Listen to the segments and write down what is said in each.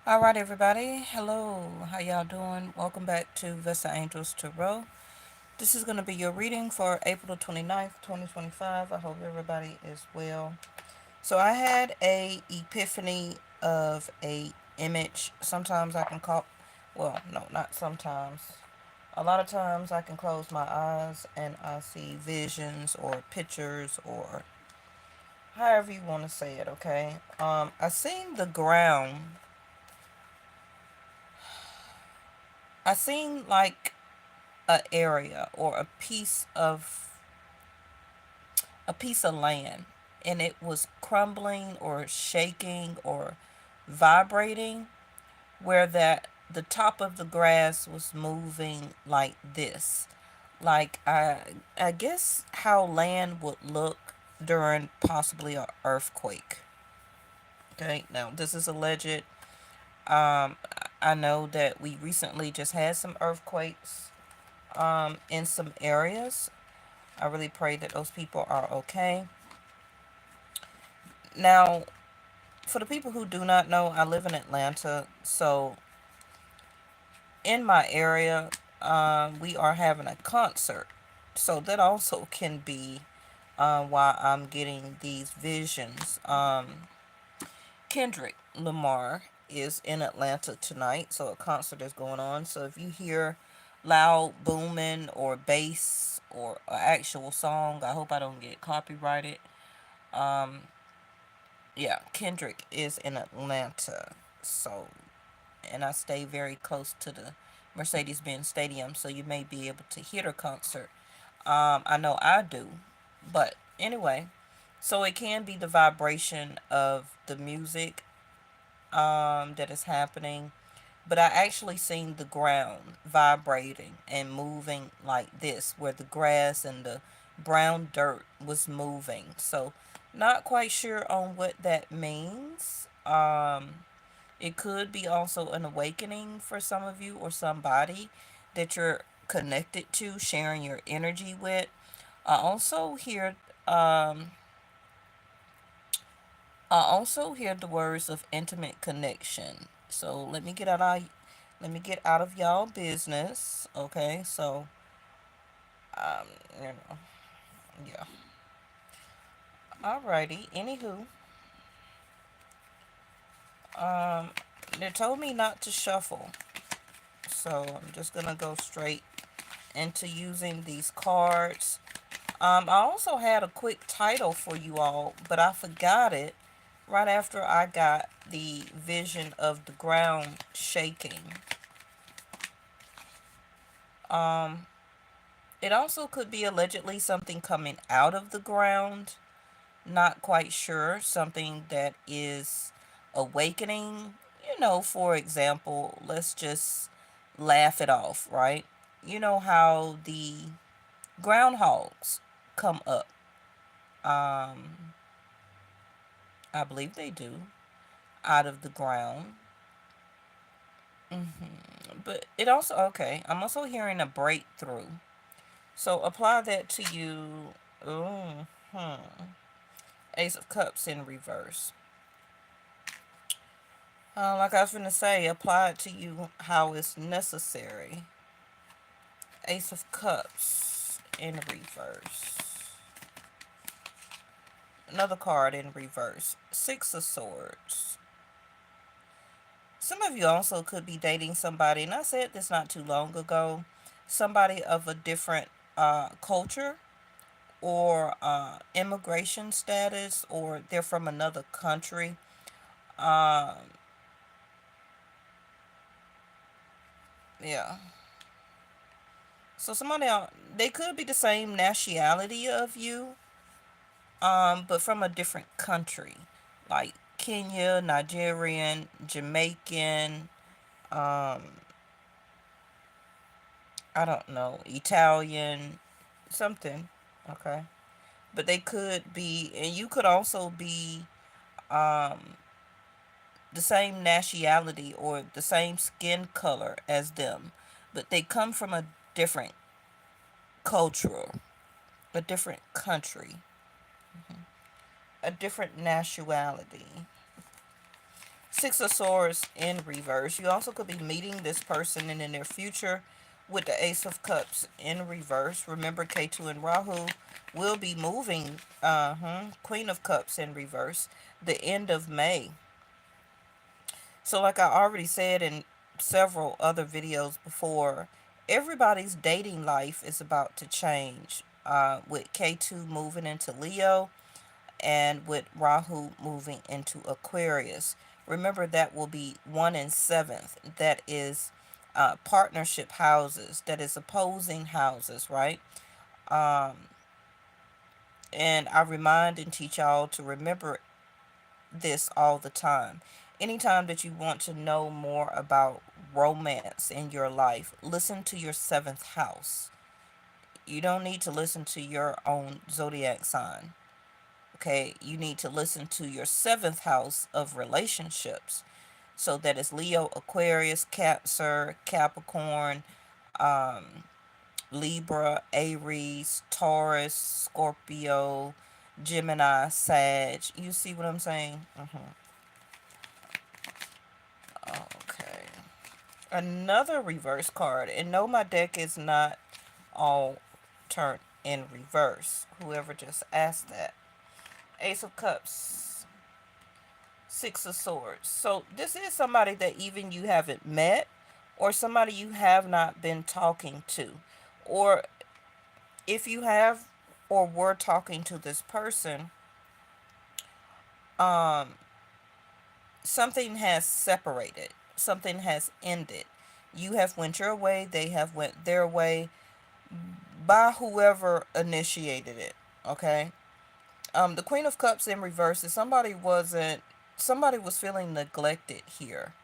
All right, everybody. Hello. How y'all doing? Welcome back to Vesta Angels Tarot. This is going to be your reading for April the 29th, 2025. I hope everybody is well. So I had a epiphany of a image. Sometimes I can call, well, no, not sometimes. A lot of times I can close my eyes and I see visions or pictures or however you want to say it, okay? I seen the ground. I seen like a area or a piece of land, and it was crumbling or shaking or vibrating, where that the top of the grass was moving like this, like I guess how land would look during possibly a earthquake. Okay, now this is alleged. I know that we recently just had some earthquakes in some areas. I really pray that those people are okay. Now, for the people who do not know, I live in Atlanta. So, in my area, we are having a concert. So, that also can be why I'm getting these visions. Kendrick Lamar is in Atlanta tonight. So, a concert is going on. So, if you hear loud booming or bass or an actual song, I hope I don't get copyrighted. Um, yeah, Kendrick is in Atlanta. So, and I stay very close to the Mercedes-Benz Stadium, so you may be able to hear the concert. I know I do. But anyway, so it can be the vibration of the music that is happening. But I actually seen the ground vibrating and moving like this, where the grass and the brown dirt was moving. So, not quite sure on what that means. It could be also an awakening for some of you or somebody that you're connected to, sharing your energy with. I also hear um, I also hear the words of intimate connection. So let me get out of y'all business. Okay, so um, you know, yeah. Alrighty. Anywho, um, they told me not to shuffle, so I'm just gonna go straight into using these cards. I also had a quick title for you all, but I forgot it right after I got the vision of the ground shaking. Um, it also could be allegedly something coming out of the ground. Not quite sure. Something that is awakening. For example, let's just laugh it off, right? You know how the groundhogs come up. Um, I believe they do, out of the ground. But it also, okay, I'm also hearing a breakthrough. So apply that to you. Ooh, Ace of Cups in reverse. Like I was going to say, apply it to you how it's necessary. Ace of Cups in reverse. Another card in reverse. Six of Swords. Some of you also could be dating somebody, and I said this not too long ago, somebody of a different culture or immigration status, or they're from another country. Um, yeah. So somebody else, they could be the same nationality of you, but from a different country, like Kenya, Nigerian, Jamaican, um, I don't know, Italian, something. Okay. But they could be, and you could also be um, the same nationality or the same skin color as them, but they come from a different cultural, a different country, a different nationality. Six of Swords in reverse. You also could be meeting this person in the near future with the Ace of Cups in reverse. Remember, K2 and Rahu will be moving. Queen of Cups in reverse. The end of May. So, like I already said in several other videos before, everybody's dating life is about to change. With K2 moving into Leo and with Rahu moving into Aquarius. Remember, that will be 1 and 7th. That is partnership houses, that is opposing houses, right? Um, and I remind and teach y'all to remember this all the time. Anytime that you want to know more about romance in your life, listen to your 7th house. You don't need to listen to your own zodiac sign. Okay, you need to listen to your 7th house of relationships. So that is Leo, Aquarius, Cancer, Capricorn, um, Libra, Aries, Taurus, Scorpio, Gemini, Sag. You see what I'm saying? Okay. Another reverse card. And no, my deck is not all turned in reverse. Whoever just asked that. Ace of Cups, Six of Swords. So this is somebody that even you haven't met, or somebody you have not been talking to. Or if you have or were talking to this person, um, something has separated. Something has ended. You have went your way, they have went their way by whoever initiated it. Okay? The Queen of Cups in reverse is somebody was feeling neglected here.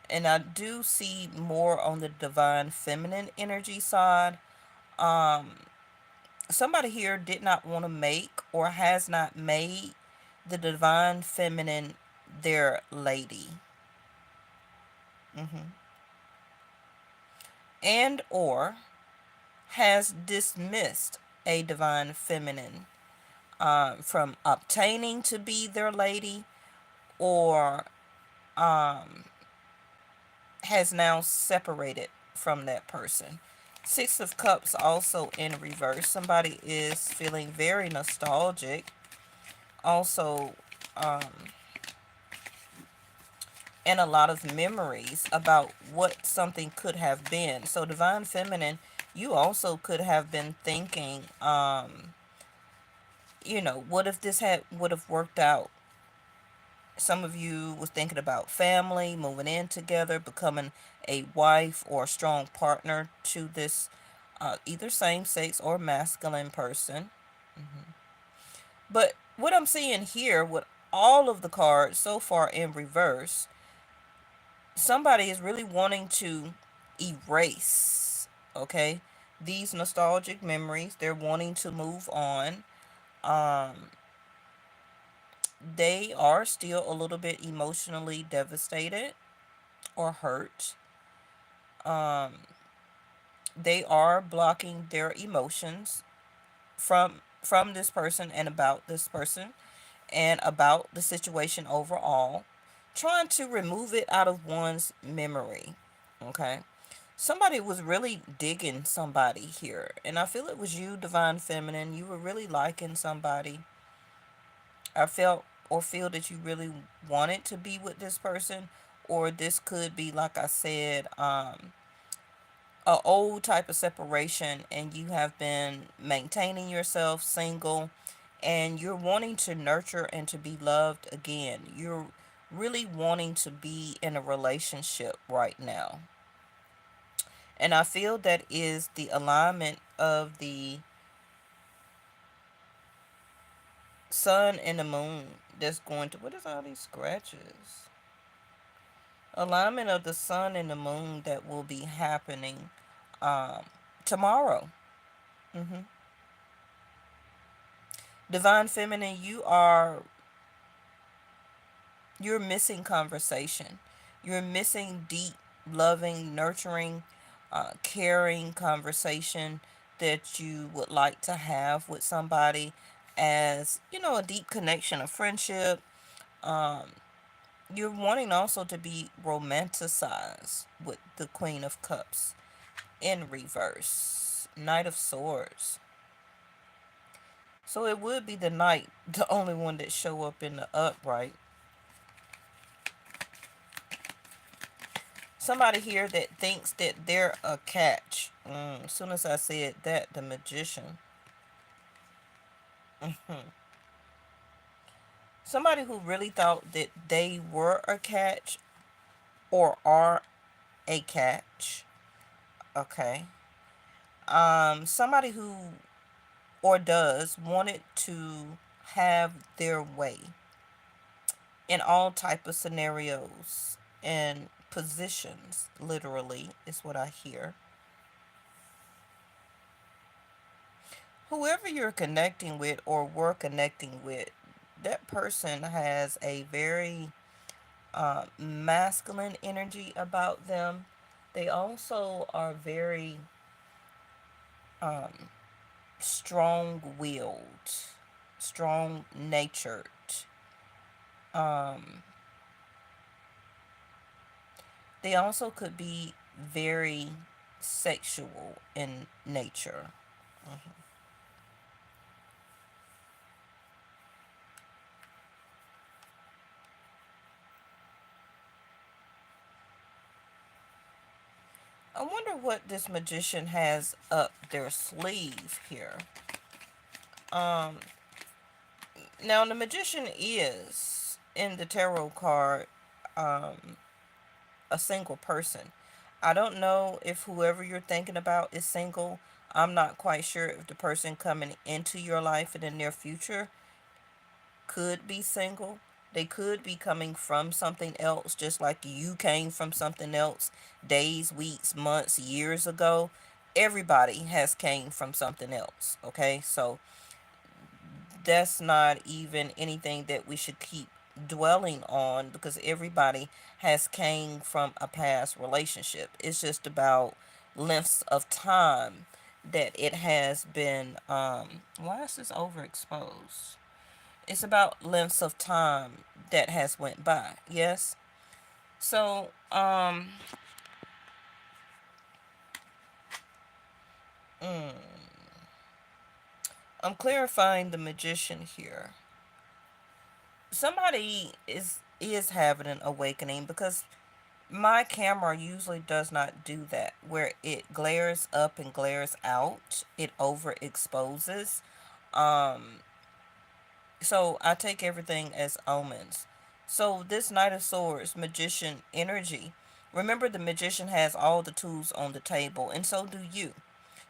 And I do see more on the divine feminine energy side. Um, Somebody here did not want to make or has not made the divine feminine their lady. hmm And or has dismissed a divine feminine from obtaining to be their lady, or um, has now separated from that person. Six of Cups also in reverse. Somebody is feeling very nostalgic. Also, um, and a lot of memories about what something could have been. So, Divine Feminine, you also could have been thinking, what if this had would have worked out? Some of you was thinking about family, moving in together, becoming a wife or a strong partner to this either same sex or masculine person. But what I'm seeing here with all of the cards so far in reverse, somebody is really wanting to erase, okay, these nostalgic memories. They're wanting to move on. Um, they are still a little bit emotionally devastated or hurt. Um, they are blocking their emotions from this person and about this person and about the situation overall, trying to remove it out of one's memory. Okay. Somebody was really digging somebody here, and I feel it was you, Divine Feminine. You were really liking somebody. I felt or feel that you really wanted to be with this person, or this could be, like I said, a old type of separation, and you have been maintaining yourself single, and you're wanting to nurture and to be loved again. You're really wanting to be in a relationship right now. And I feel that is the alignment of the sun and the moon that's going to, what is all these scratches? Alignment of the sun and the moon that will be happening um, tomorrow. hmm Divine Feminine, you're missing conversation. You're missing deep, loving, nurturing, caring conversation that you would like to have with somebody, as a deep connection of friendship, um, You're wanting also to be romanticized with the Queen of Cups in reverse. Knight of Swords. So it would be the knight, the only one that show up in the upright. Somebody here that thinks that they're a catch. As soon as I said that, the magician. Somebody who really thought that they were a catch or are a catch. Okay. Somebody who or does wanted to have their way in all type of scenarios and positions, literally is what I hear. Whoever you're connecting with or were connecting with, that person has a very masculine energy about them. They also are very um, strong willed, strong natured. Um, they also could be very sexual in nature. Mhm. I wonder what this magician has up their sleeve here. Um, Now the magician is in the tarot card um, a single person. I don't know if whoever you're thinking about is single. I'm not quite sure if the person coming into your life in the near future could be single. They could be coming from something else, just like you came from something else days, weeks, months, years ago. Everybody has came from something else. Okay, so that's not even anything that we should keep dwelling on because everybody has came from a past relationship. It's just about lengths of time that it has been why is this overexposed? It's about lengths of time that has went by. Yes. So I'm clarifying the magician here. Somebody is having an awakening because my camera usually does not do that where it glares up and glares out. It overexposes. Um so I take everything as omens. So this Knight of Swords magician energy. Remember the magician has all the tools on the table and so do you.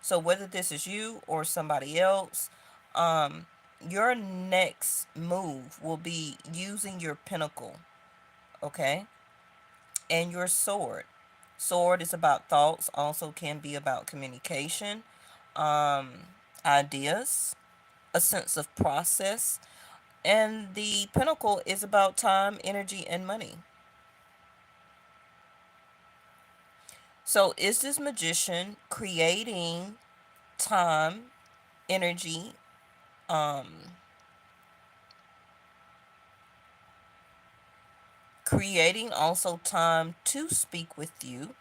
So whether this is you or somebody else, um your next move will be using your pinnacle, okay? And your sword. Sword is about thoughts, also can be about communication, um, ideas, a sense of process. And the pinnacle is about time, energy, and money. So is this magician creating time, energy, um, creating also time to speak with you?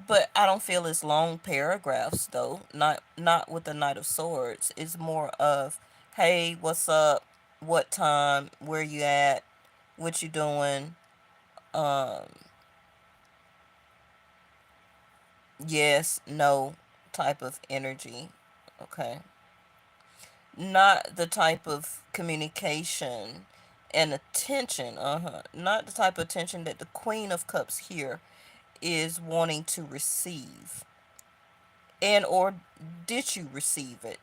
But I don't feel it's long paragraphs though. Not with the Knight of Swords. It's more of, hey, what's up? What time? Where you at? What you doing? Um, yes, no type of energy. Okay. Not the type of communication and attention. Uh-huh. Not the type of attention that the Queen of Cups here is wanting to receive. And or did you receive it?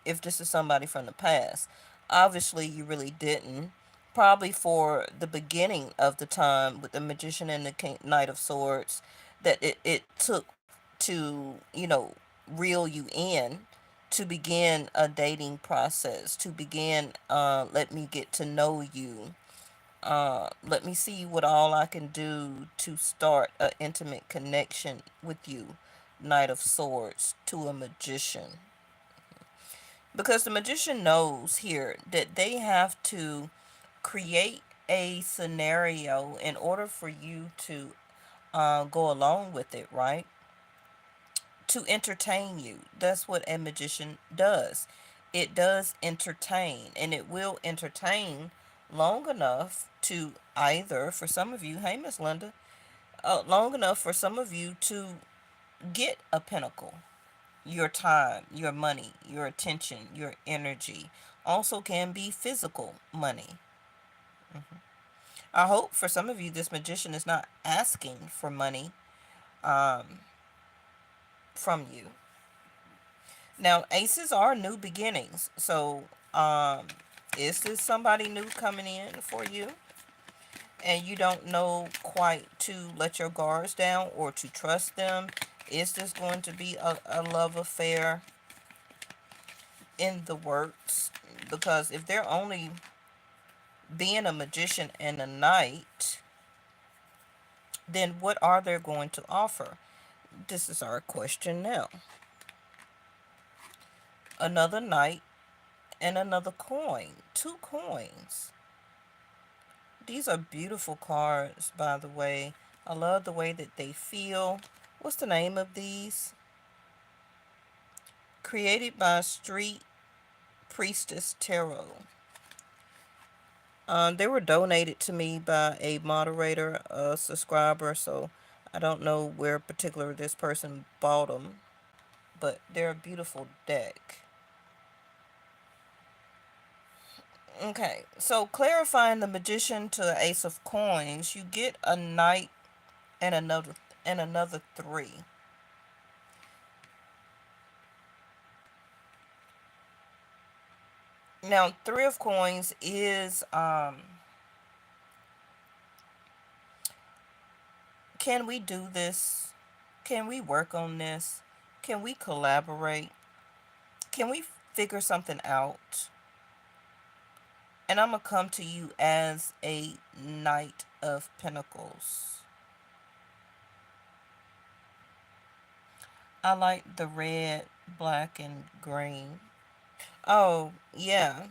If this is somebody from the past. Obviously, you really didn't. Probably for the beginning of the time with the Magician and the Knight of Swords, that it took to, reel you in, to begin a dating process, to begin, let me get to know you. Let me see what all I can do to start an intimate connection with you, Knight of Swords, to a magician. Because the magician knows here that they have to create a scenario in order for you to go along with it, right? To entertain you. That's what a magician does. It does entertain, and it will entertain long enough to either, for some of you, hey, Miss Linda, long enough for some of you to get a pinnacle. Your time, your money, your attention, your energy also can be physical money. I hope for some of you, this magician is not asking for money um, from you. Now, aces are new beginnings. So, um, is this somebody new coming in for you? And you don't know quite to let your guards down or to trust them? Is this going to be a love affair in the works? Because if they're only being a magician and a knight, then what are they going to offer? This is our question now. Another knight and another coin. Two coins. These are beautiful cards, by the way. I love the way that they feel. What's the name of these? Created by Street Priestess Tarot. They were donated to me by a moderator, a subscriber, so I don't know where particular this person bought them, but they're a beautiful deck. Okay, so clarifying the magician to the ace of coins, you get a knight and another three. Now, three of coins is can we do this? Can we work on this? Can we collaborate? Can we figure something out? And I'm going to come to you as a Knight of Pentacles. I like the red, black, and green. Oh, yeah.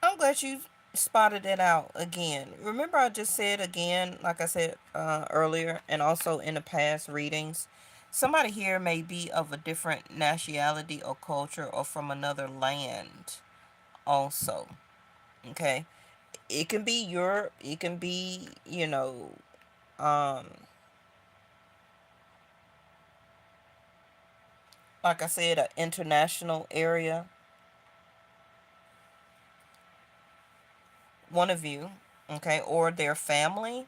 I'm glad you spotted it out again. Remember, I just said again, like I said earlier, and also in the past readings, somebody here may be of a different nationality or culture or from another land, also. Okay? It can be Europe, it can be, um, like I said, an international area. One of you, okay, or their family,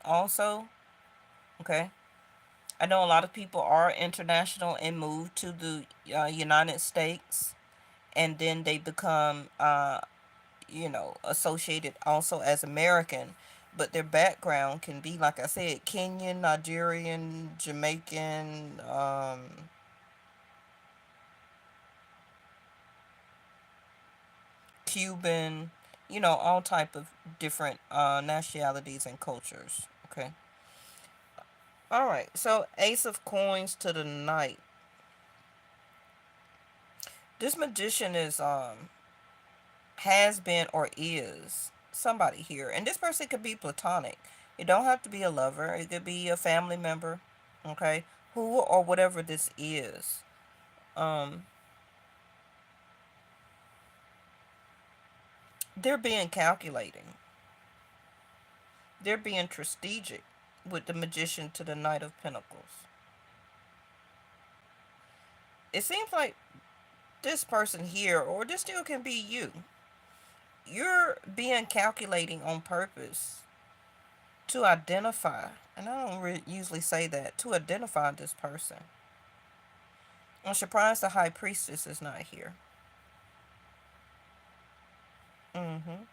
also, okay. I know a lot of people are international and move to the United States, and then they become, associated also as American, but their background can be, like I said, Kenyan, Nigerian, Jamaican, Cuban, all type of different nationalities and cultures. Okay. All right. So Ace of Coins to the Knight. This magician is has been or is somebody here. And this person could be platonic. It don't have to be a lover. It could be a family member. Okay? Who or whatever this is. Um they're being calculating. They're being strategic with the magician to the Knight of Pentacles. It seems like this person here, or this still can be you. You're being calculating on purpose to identify, and I don't usually say that, to identify this person. I'm surprised the High Priestess is not here. hmm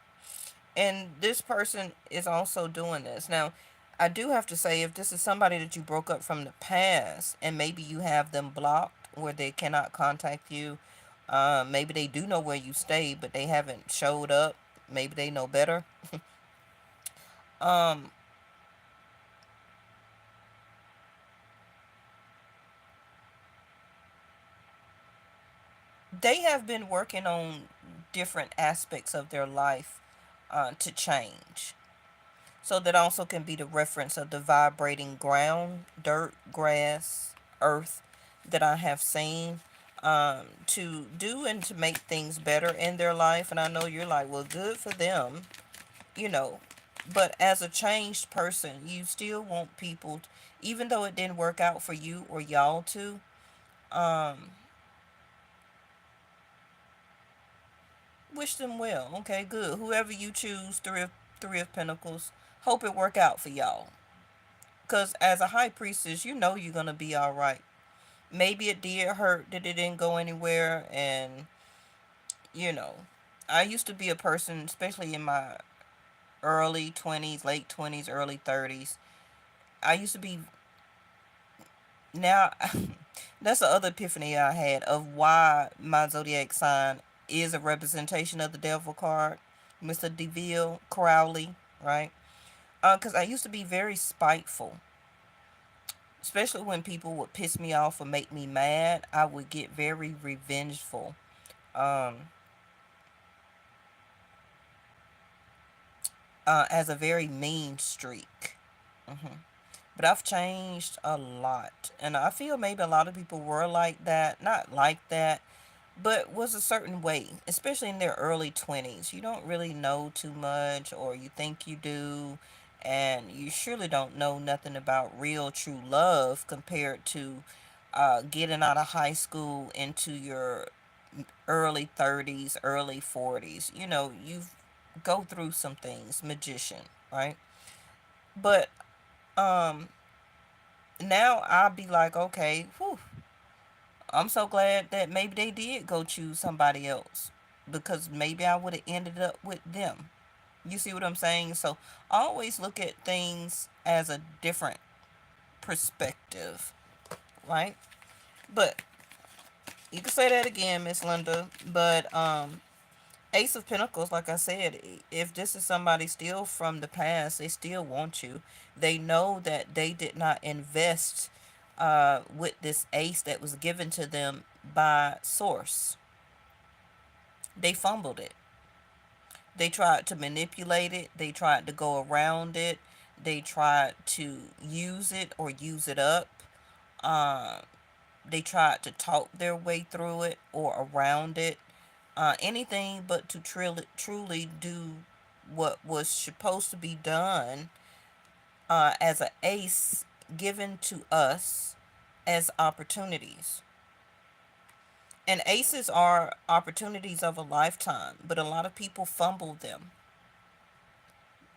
And this person is also doing this. Now, I do have to say, if this is somebody that you broke up from the past, and maybe you have them blocked where they cannot contact you, maybe they do know where you stay, but they haven't showed up. Maybe they know better. Um, they have been working on different aspects of their life to change. So that also can be the reference of the vibrating ground, dirt, grass, earth that I have seen to do and to make things better in their life. And I know you're like, well, good for them, you know. But as a changed person, you still want people, even though it didn't work out for you or y'all to, um, wish them well. Okay, good. Whoever you choose, three of Pentacles, hope it work out for y'all. Cause as a high priestess, you know you're gonna be all right. Maybe it did hurt that it didn't go anywhere, and you know, I used to be a person, especially in my early 20s, late 20s, early 30s. I used to be now. That's the other epiphany I had of why my zodiac sign is a representation of the devil card, Mr. DeVille Crowley, right? Because I used to be very spiteful, especially when people would piss me off or make me mad. I would get very revengeful. Um, as a very mean streak. hmm But I've changed a lot. And I feel maybe a lot of people were like that. Not like that, but was a certain way, especially in their early 20s. You don't really know too much, or you think you do. And you surely don't know nothing about real, true love compared to getting out of high school into your early 30s, early 40s. You know, you've go through some things, magician, right? But um now I'll be like, okay, whew, I'm so glad that maybe they did go choose somebody else because maybe I would have ended up with them. You see what I'm saying? So I always look at things as a different perspective, right? But you can say that again, Miss Linda. But Ace of Pentacles, like I said, if this is somebody still from the past, they still want you. They know that they did not invest with this ace that was given to them by source. They fumbled it. They tried to manipulate it. They tried to go around it. They tried to use it or use it up. Uh, they tried to talk their way through it or around it. Anything but to truly do what was supposed to be done as an ace given to us as opportunities. And aces are opportunities of a lifetime, but a lot of people fumble them,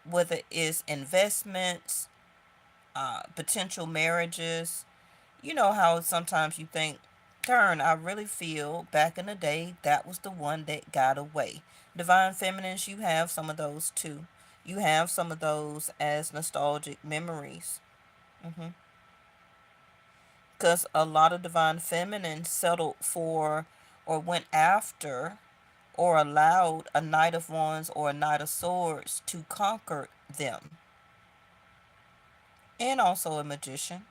whether it's investments, potential marriages. You know how sometimes you think, darn, I really feel back in the day that was the one that got away. Divine Feminines, you have some of those too. You have some of those as nostalgic memories. Because a lot of Divine Feminines settled for or went after or allowed a Knight of Wands or a Knight of Swords to conquer them. And also a Magician.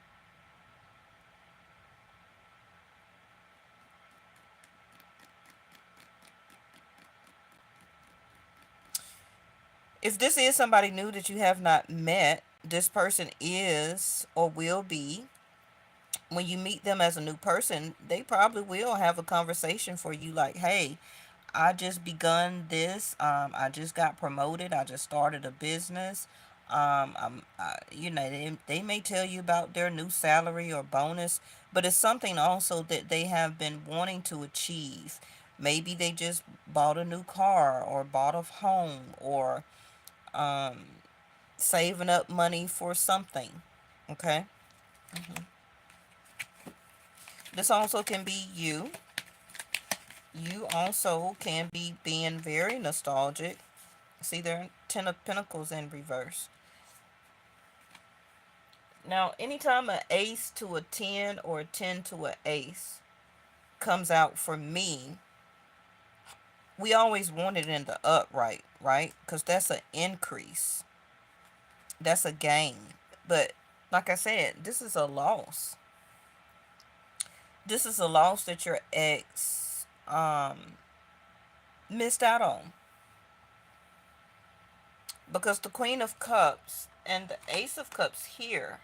If this is somebody new that you have not met, this person is or will be, when you meet them as a new person, they probably will have a conversation for you like, hey, I just begun this. I just got promoted. I just started a business. They may tell you about their new salary or bonus, but it's something also that they have been wanting to achieve. Maybe they just bought a new car or bought a home or um, saving up money for something. Okay. This also can be you. You also can be being very nostalgic. See there, Ten of Pentacles in reverse. Now, anytime an ace to a 10 or a 10 to an ace comes out for me, we always want it in the upright, right? Because that's an increase. That's a gain. But like I said, this is a loss. This is a loss that your ex missed out on. Because the Queen of Cups and the Ace of Cups here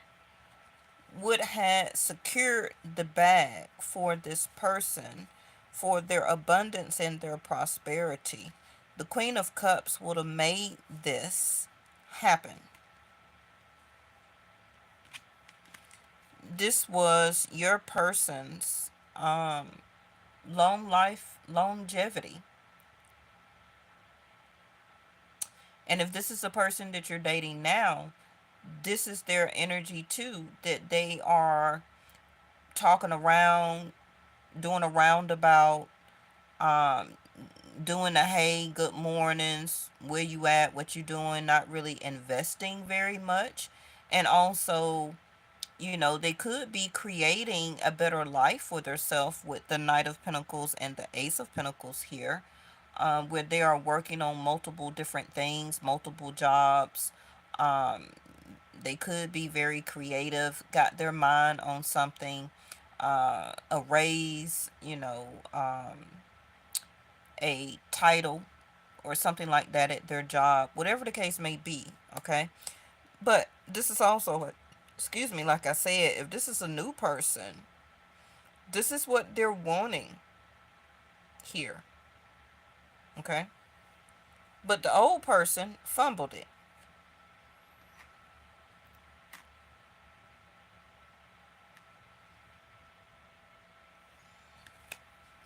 would have secured the bag for this person, for their abundance and their prosperity. The Queen of Cups would have made this happen. This was your person's long life longevity. And if this is a person that you're dating now, this is their energy too, that they are talking around, doing a roundabout, um, doing a hey, good mornings, where you at, what you doing, not really investing very much. And also, they could be creating a better life for themselves with the Knight of Pentacles and the Ace of Pentacles here, where they are working on multiple different things, multiple jobs. Um, they could be very creative, got their mind on something, a raise, a title or something like that at their job, whatever the case may be, okay? But this is also, excuse me, like I said, if this is a new person, this is what they're wanting here, okay? But the old person fumbled it.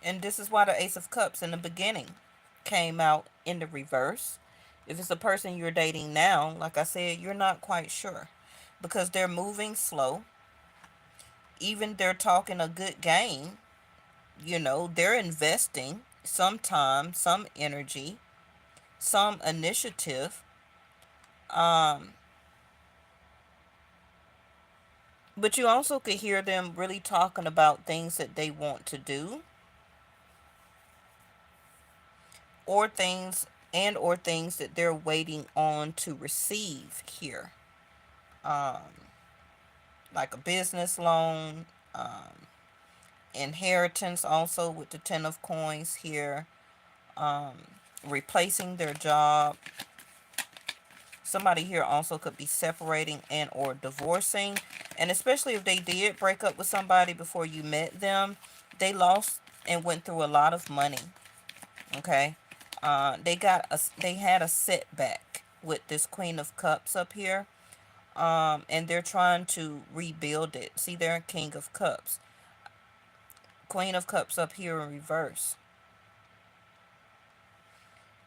And this is why the Ace of Cups in the beginning came out in the reverse. If it's a person you're dating now, like I said, you're not quite sure because they're moving slow. Even they're talking a good game, they're investing some time, some energy, some initiative. Um, but you also could hear them really talking about things that they want to do or things that they're waiting on to receive here. Um, like a business loan, inheritance also with the Ten of Coins here, um, replacing their job. Somebody here also could be separating and or divorcing. And especially if they did break up with somebody before you met them, they lost and went through a lot of money. Okay. They had a setback with this Queen of Cups up here. And they're trying to rebuild it. See, they're King of Cups. Queen of Cups up here in reverse.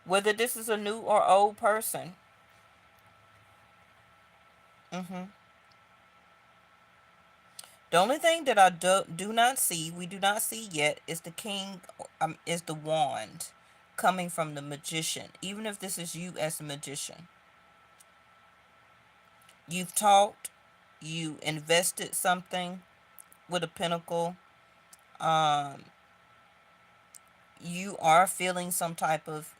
Whether this is a new or old person. hmm The only thing that I do not see, we do not see yet, is the king, is the wand coming from the magician. Even if this is you as a magician, you've talked, you invested something with a pentacle. Um, you are feeling some type of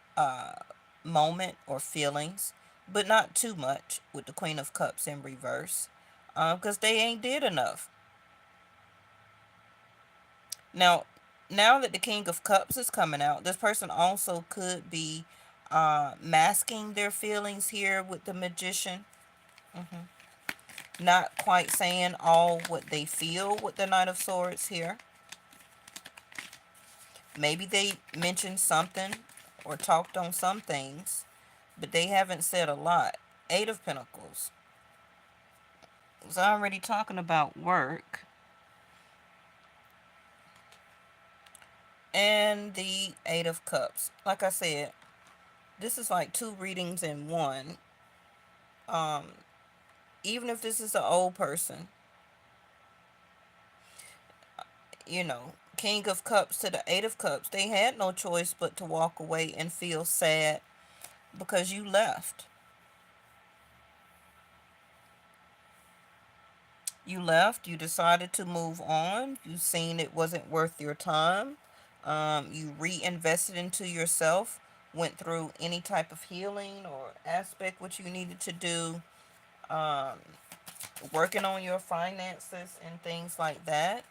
moment or feelings, but not too much with the Queen of Cups in reverse, because they ain't did enough. Now, now that the King of Cups is coming out, this person also could be masking their feelings here with the Magician. Not quite saying all what they feel with the Knight of Swords here. Maybe they mentioned something or talked on some things, but they haven't said a lot. Eight of Pentacles. I was already talking about work. And the Eight of Cups. Like I said, this is like two readings in one. Um, Even if this is an old person, King of Cups to the Eight of Cups, they had no choice but to walk away and feel sad because you left. You left, you decided to move on, you seen it wasn't worth your time. You reinvested into yourself, went through any type of healing or aspect what you needed to do, um, working on your finances and things like that,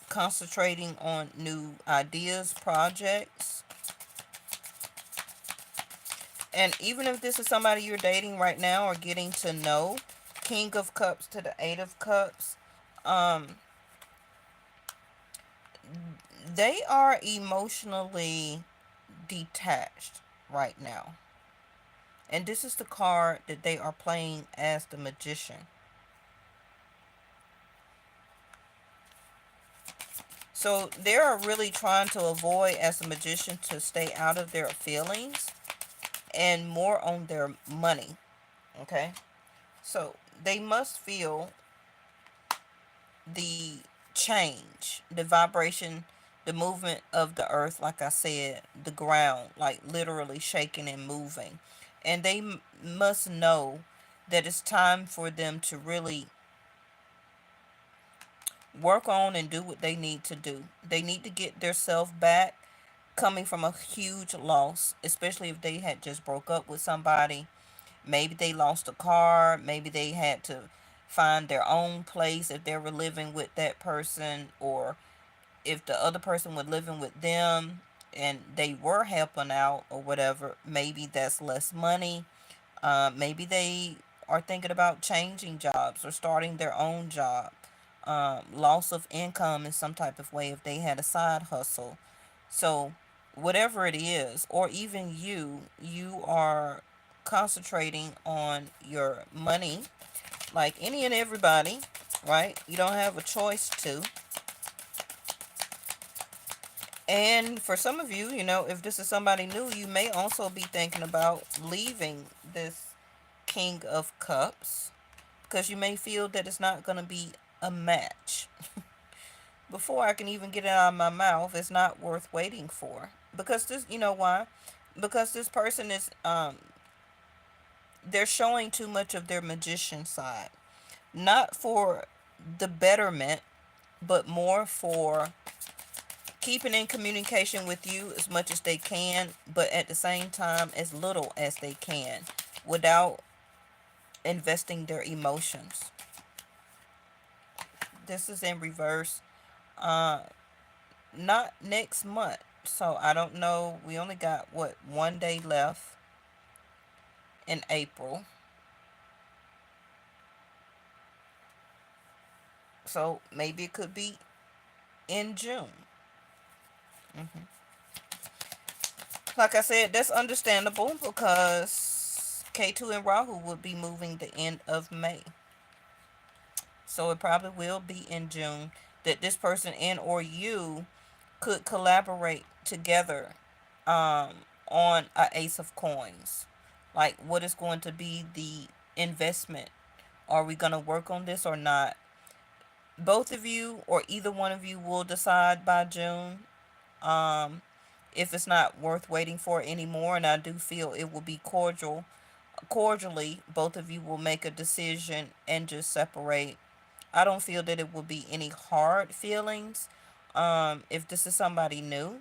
concentrating on new ideas, projects. And even if this is somebody you're dating right now or getting to know, King of Cups to the Eight of Cups, um, they are emotionally detached right now. And this is the card that they are playing as the Magician. So they are really trying to avoid, as a magician, to stay out of their feelings and more on their money. Okay? So they must feel the change, the vibration, the movement of the earth, like I said, the ground, like literally shaking and moving. And they must know that it's time for them to really work on and do what they need to do. They need to get their self back, coming from a huge loss, especially if they had just broke up with somebody. Maybe they lost a car, maybe they had to find their own place if they were living with that person, or if the other person was living with them and they were helping out or whatever. Maybe that's less money. Maybe they are thinking about changing jobs or starting their own job. Loss of income in some type of way if they had a side hustle. So, whatever it is, or even you are concentrating on your money, like any and everybody, right? You don't have a choice to. And for some of you, if this is somebody new, you may also be thinking about leaving this King of Cups because you may feel that it's not going to be a match. Before I can even get it out of my mouth, it's not worth waiting for. Because this, you know why? Because this person is, they're showing too much of their magician side. Not for the betterment, but more for keeping in communication with you as much as they can, but at the same time as little as they can without investing their emotions. This is in reverse. Uh, Not next month. So I don't know. We only got what, 1 day left in April. So maybe it could be in June. hmm Like I said, that's understandable because K2 and Rahu would be moving the end of May. So it probably will be in June that this person and or you could collaborate together on a Ace of Coins. Like, what is going to be the investment? Are we going to work on this or not? Both of you or either one of you will decide by June um, if it's not worth waiting for anymore. And I do feel it will be cordially, both of you will make a decision and just separate. I don't feel that it will be any hard feelings. If this is somebody new,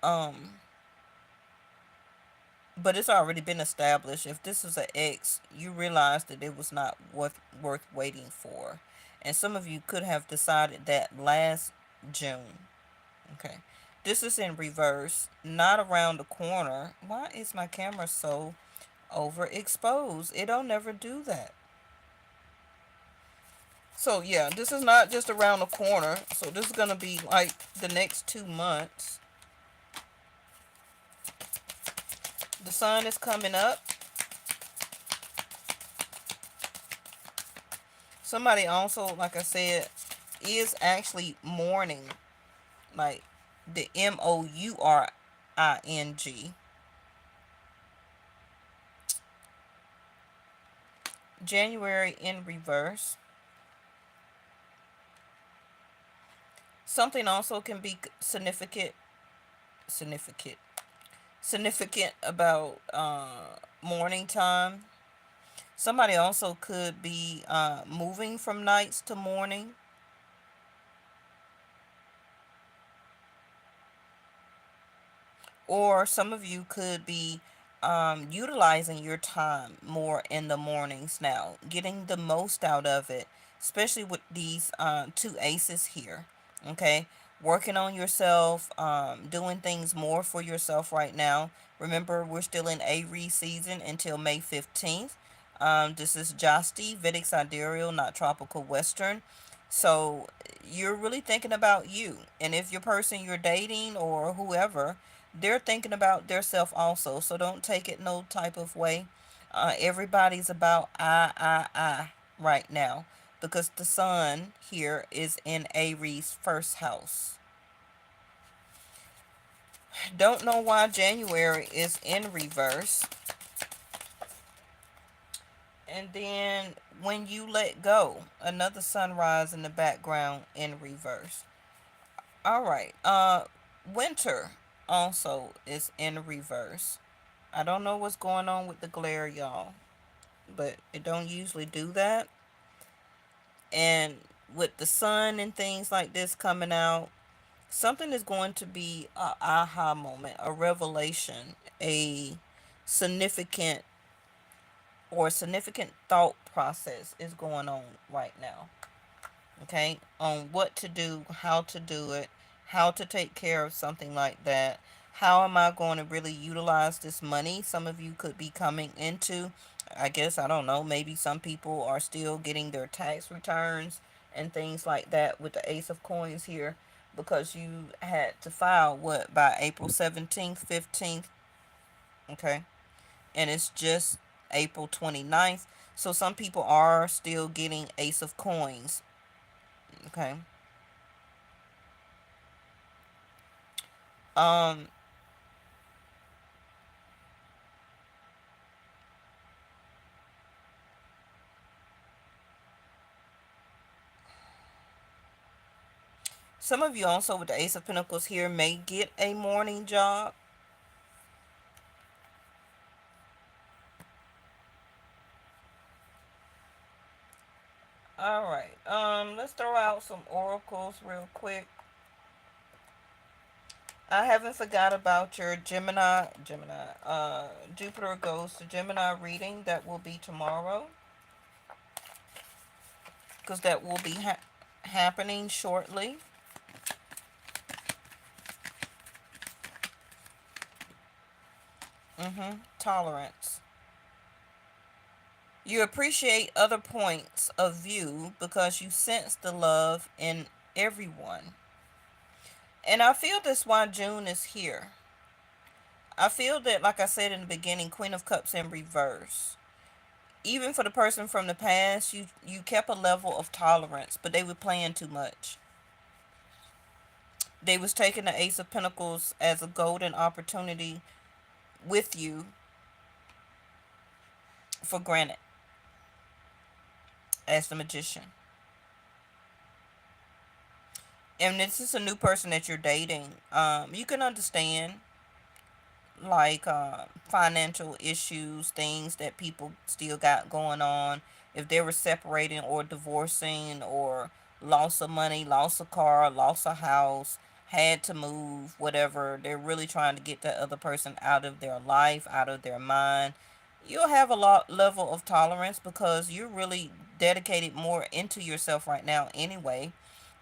um, but it's already been established. If this was an ex, you realize that it was not worth waiting for, and some of you could have decided that last June. Okay, this is in reverse, not around the corner. Why is my camera so overexposed? It don't never do that. So yeah, this is not just around the corner. So this is gonna be like the next 2 months. The sun is coming up. Somebody also, like I said, is actually mourning, like the Mouring. January in reverse. Something also can be significant, significant about morning time. Somebody also could be moving from nights to morning. Or some of you could be utilizing your time more in the mornings now, getting the most out of it, especially with these two aces here. Okay, working on yourself, doing things more for yourself right now. Remember, we're still in Aries season until May 15th. This is Josti, Vedic Sidereal, not Tropical Western. So you're really thinking about you. And if your person you're dating or whoever, they're thinking about their self also. So don't take it no type of way. Everybody's about I right now because the sun here is in Aries' first house. Don't know why January is in reverse. And then when you let go, another sunrise in the background in reverse. All right. Winter also is in reverse. I don't know what's going on with the glare, y'all, but it don't usually do that. And with the sun and things like this coming out, something is going to be a aha moment, a revelation, a significant significant thought process is going on right now. Okay, on what to do, how to do it, how to take care of something like that. How am I going to really utilize this money? Some of you could be coming into, I guess, I don't know, maybe some people are still getting their tax returns and things like that with the Ace of Coins here because you had to file what by April 17th, 15th, okay? And it's just April 29th. So some people are still getting Ace of Coins, okay? Um Some of you also with the Ace of Pentacles here may get a morning job. All right. Let's throw out some oracles real quick. I haven't forgot about your Jupiter goes to Gemini reading that will be tomorrow because that will be happening shortly. Tolerance. You appreciate other points of view because you sense the love in everyone. And I feel that's why June is here. I feel that, like I said in the beginning, Queen of Cups in reverse. Even for the person from the past, you kept a level of tolerance, but they were playing too much. They was taking the Ace of Pentacles as a golden opportunity with you for granted as the Magician. And this is a new person that you're dating. You can understand like financial issues, things that people still got going on. If they were separating or divorcing or loss of money, lost a car, lost a house, had to move, whatever, they're really trying to get that other person out of their life, out of their mind. You'll have a lot level of tolerance because you're really dedicated more into yourself right now anyway,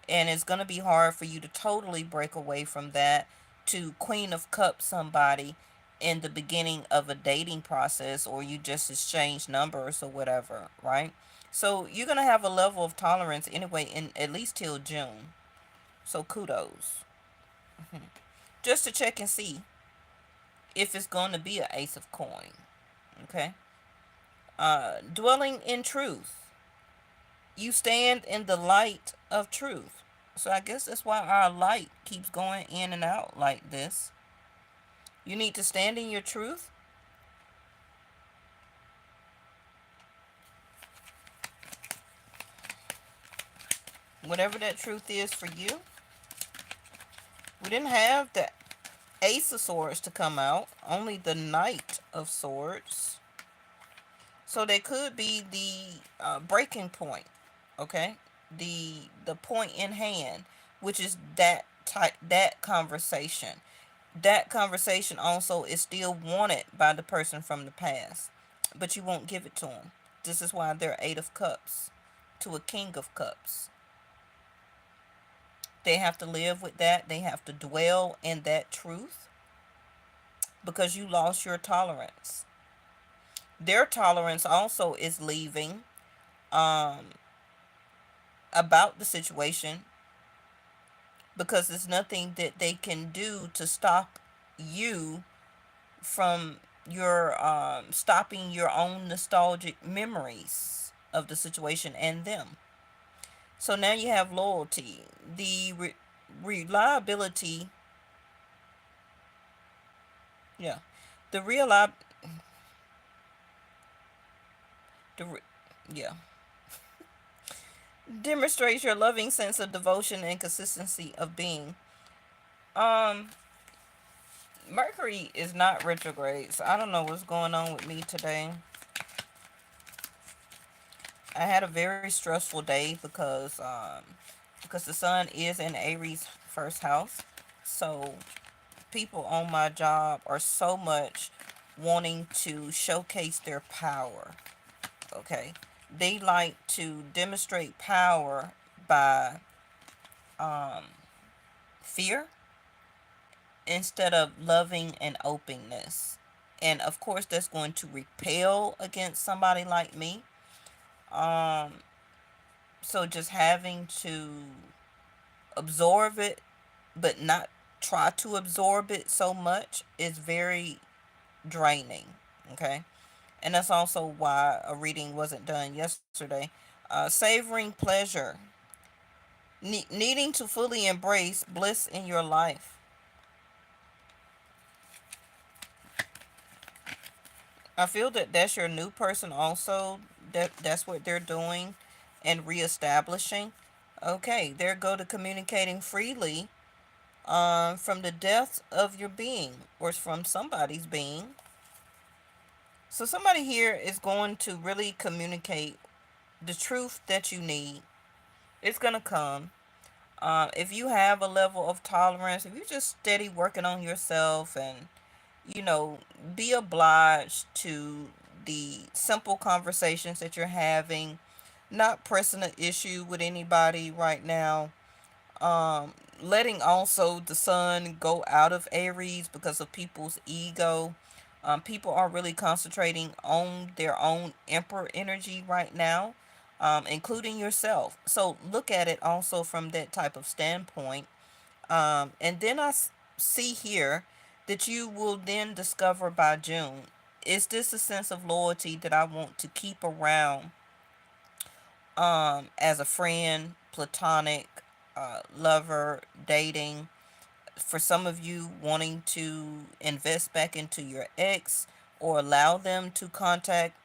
and it's going to be hard for you to totally break away from that to Queen of Cups somebody in the beginning of a dating process, or you just exchange numbers or whatever, right? So you're going to have a level of tolerance anyway in at least till June. So kudos. Just to check and see if it's going to be an Ace of Coin. Okay. Dwelling in truth. You stand in the light of truth. So I guess that's why our light keeps going in and out like this. You need to stand in your truth. Whatever that truth is for you. We didn't have the Ace of Swords to come out. Only the Knight of Swords. So they could be the breaking point. Okay? The point in hand, which is that conversation. That conversation also is still wanted by the person from the past, but you won't give it to them. This is why they're Eight of Cups to a King of Cups. They have to live with that. They have to dwell in that truth because you lost your tolerance. Their tolerance also is leaving um, about the situation because there's nothing that they can do to stop you from your stopping your own nostalgic memories of the situation and them. So now you have loyalty. The reliability, yeah, the real the yeah, demonstrates your loving sense of devotion and consistency of being. Um, Mercury is not retrograde, so I don't know what's going on with me today. I had a very stressful day because the sun is in Aries first house. So people on my job are so much wanting to showcase their power. Okay. They like to demonstrate power by um, fear instead of loving and openness. And of course, that's going to repel against somebody like me. Um, so just having to absorb it, but not try to absorb it so much is very draining. Okay. And that's also why a reading wasn't done yesterday. Savoring pleasure, needing to fully embrace bliss in your life. I feel that that's your new person also. That's what they're doing and reestablishing. Okay, there go to communicating freely from the depths of your being or from somebody's being. So somebody here is going to really communicate the truth that you need. It's gonna come. If you have a level of tolerance, if you just steady working on yourself and you know, be obliged to the simple conversations that you're having, not pressing an issue with anybody right now. Letting also the sun go out of Aries because of people's ego. People are really concentrating on their own emperor energy right now, including yourself. So look at it also from that type of standpoint. And then see here that you will then discover by June, is this a sense of loyalty that I want to keep around as a friend, platonic, lover, dating? For some of you, wanting to invest back into your ex or allow them to contact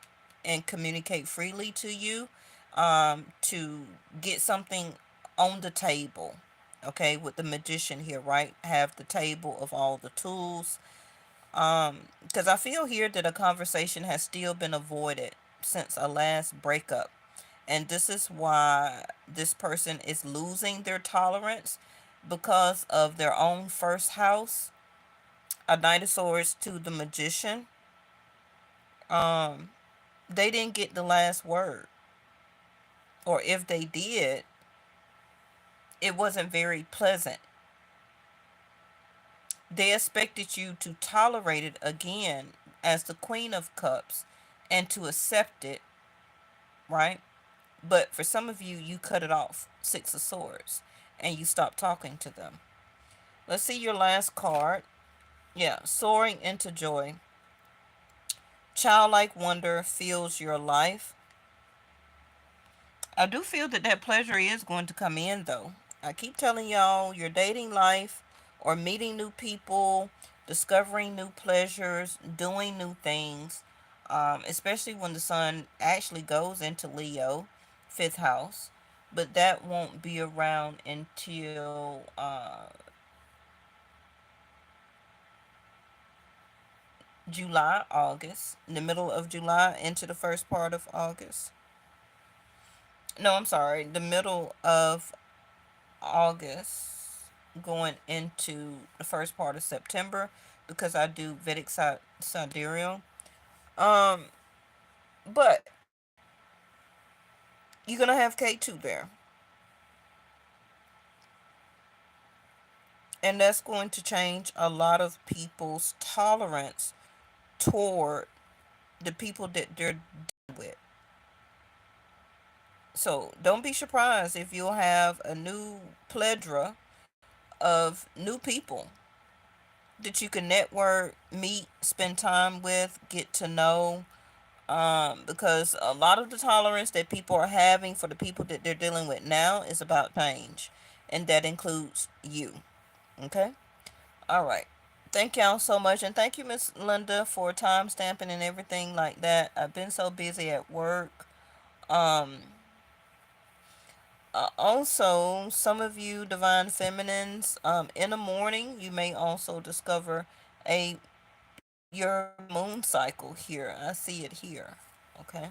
and communicate freely to you to get something on the table. Okay, with the magician here, right? Have the table of all the tools. Because I feel here that a conversation has still been avoided since a last breakup. And this is why this person is losing their tolerance because of their own first house. A Knight of Swords to the Magician. Um, they didn't get the last word. Or if they did, it wasn't very pleasant. They expected you to tolerate it again as the Queen of Cups and to accept it, right? But for some of you, you cut it off, Six of Swords, and you stopped talking to them. Let's see your last card. Yeah, soaring into joy. Childlike wonder fills your life. I do feel that that pleasure is going to come in, though. I keep telling y'all your dating life or meeting new people, discovering new pleasures, doing new things, especially when the sun actually goes into Leo, fifth house. But that won't be around until July, August, in the middle of July into the first part of August. No, I'm sorry, the middle of August going into the first part of September because I do Vedic Sidereal. Um, but you're gonna have K2 there. And that's going to change a lot of people's tolerance toward the people that they're dealing with. So don't be surprised if you'll have a new plethora of new people that you can network, meet, spend time with, get to know. Because a lot of the tolerance that people are having for the people that they're dealing with now is about change, and that includes you. Okay? All right. Thank y'all so much, and thank you, Miss Linda, for time stamping and everything like that. I've been so busy at work. Um, Also, some of you divine feminines, in the morning, you may also discover a your moon cycle here. I see it here. Okay.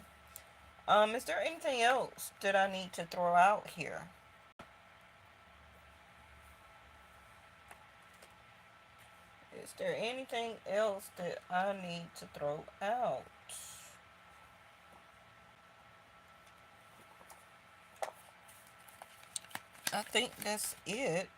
Is there anything else that I need to throw out here? Is there anything else that I need to throw out? I think that's it.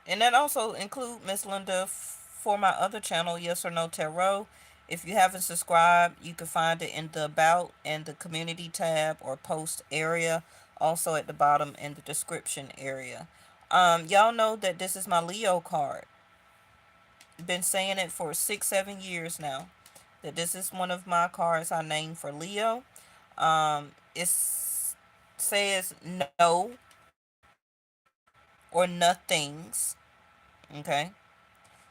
And that also include Miss Linda for my other channel, Yes or No Tarot. If you haven't subscribed, you can find it in the About and the Community tab or Post area. Also at the bottom in the description area. Y'all know that this is my Leo card. Been saying it for 6, 7 years now. That this is one of my cards I named for Leo. It says no or nothings. Okay.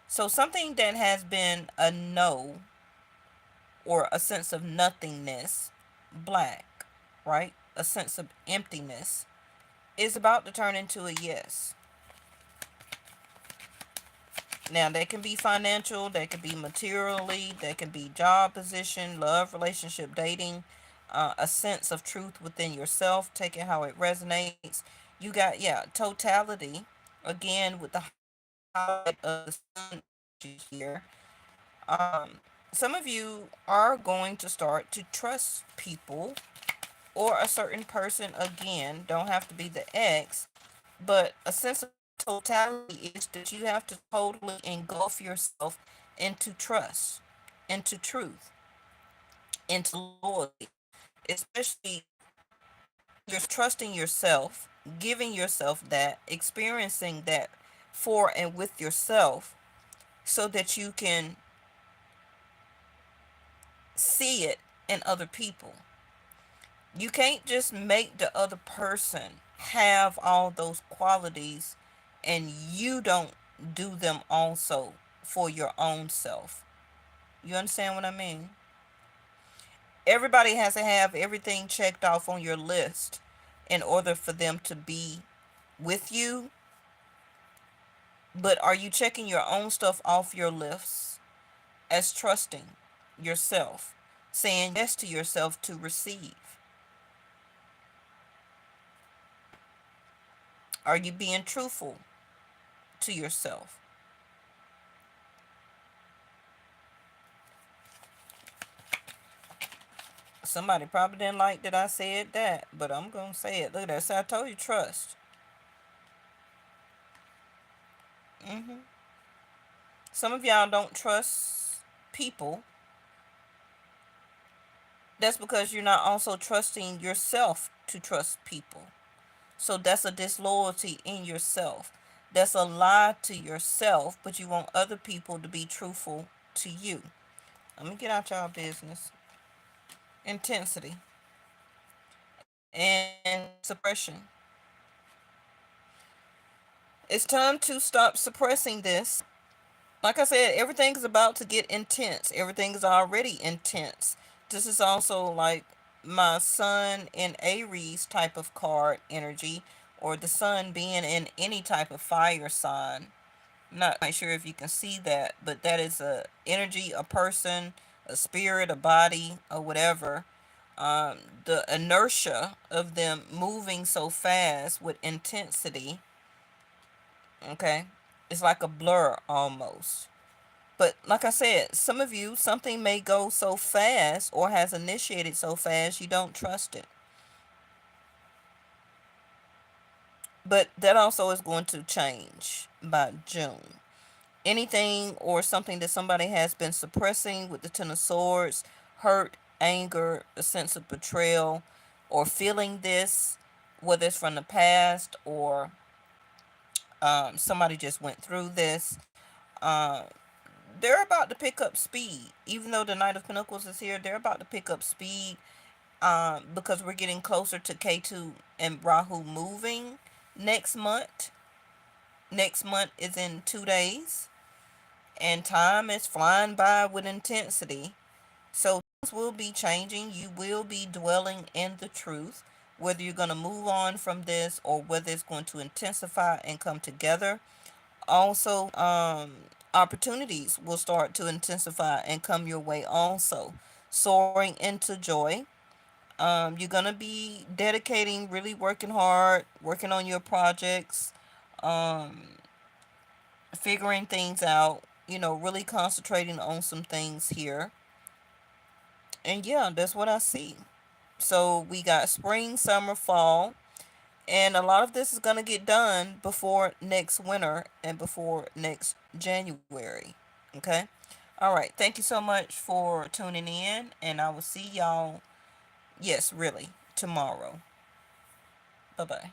So something that has been a no or a sense of nothingness, black, right? A sense of emptiness is about to turn into a yes. Now, that can be financial, that can be materially, that can be job position, love, relationship, dating, a sense of truth within yourself, take it how it resonates. You got, yeah, totality, again, with the highlight of the sun here. Um, some of you are going to start to trust people or a certain person again. Don't have to be the ex, but a sense of totality is that you have to totally engulf yourself into trust, into truth, into loyalty, especially you're trusting yourself, giving yourself that, experiencing that for and with yourself so that you can see it in other people. You can't just make the other person have all those qualities and you don't do them also for your own self. You understand what I mean? Everybody has to have everything checked off on your list in order for them to be with you. But are you checking your own stuff off your list as trusting yourself, saying yes to yourself to receive? Are you being truthful to yourself? Somebody probably didn't like that I said that, but I'm gonna say it. Look at that. So I told you trust. hmm Some of y'all don't trust people. That's because you're not also trusting yourself to trust people. So that's a disloyalty in yourself. That's a lie to yourself, but you want other people to be truthful to you. Let me get out y'all business. Intensity and suppression. It's time to stop suppressing this. Like I said, everything is about to get intense. Everything is already intense. This is also like my sun in Aries type of card energy, or the sun being in any type of fire sign. I'm not quite sure if you can see that, but that is a energy, a person, a spirit, a body, or whatever. The inertia of them moving so fast with intensity, okay, it's like a blur almost. But like I said, some of you, something may go so fast or has initiated so fast you don't trust it. But that also is going to change by June. Anything or something that somebody has been suppressing with the Ten of Swords, hurt, anger, a sense of betrayal, or feeling this, whether it's from the past or somebody just went through this, uh, they're about to pick up speed. Even though the Knight of Pentacles is here, they're about to pick up speed because we're getting closer to K2 and Rahu moving next month. Next month is in 2 days, and time is flying by with intensity. So things will be changing. You will be dwelling in the truth, whether you're going to move on from this or whether it's going to intensify and come together. Also, opportunities will start to intensify and come your way also. Soaring into joy. You're going to be dedicating, really working hard, working on your projects, um, figuring things out, really concentrating on some things here. And yeah, that's what I see. So we got spring, summer, fall, and a lot of this is going to get done before next winter and before next January. Okay? All right. Thank you so much for tuning in, and I will see y'all, yes, really, tomorrow. Bye bye.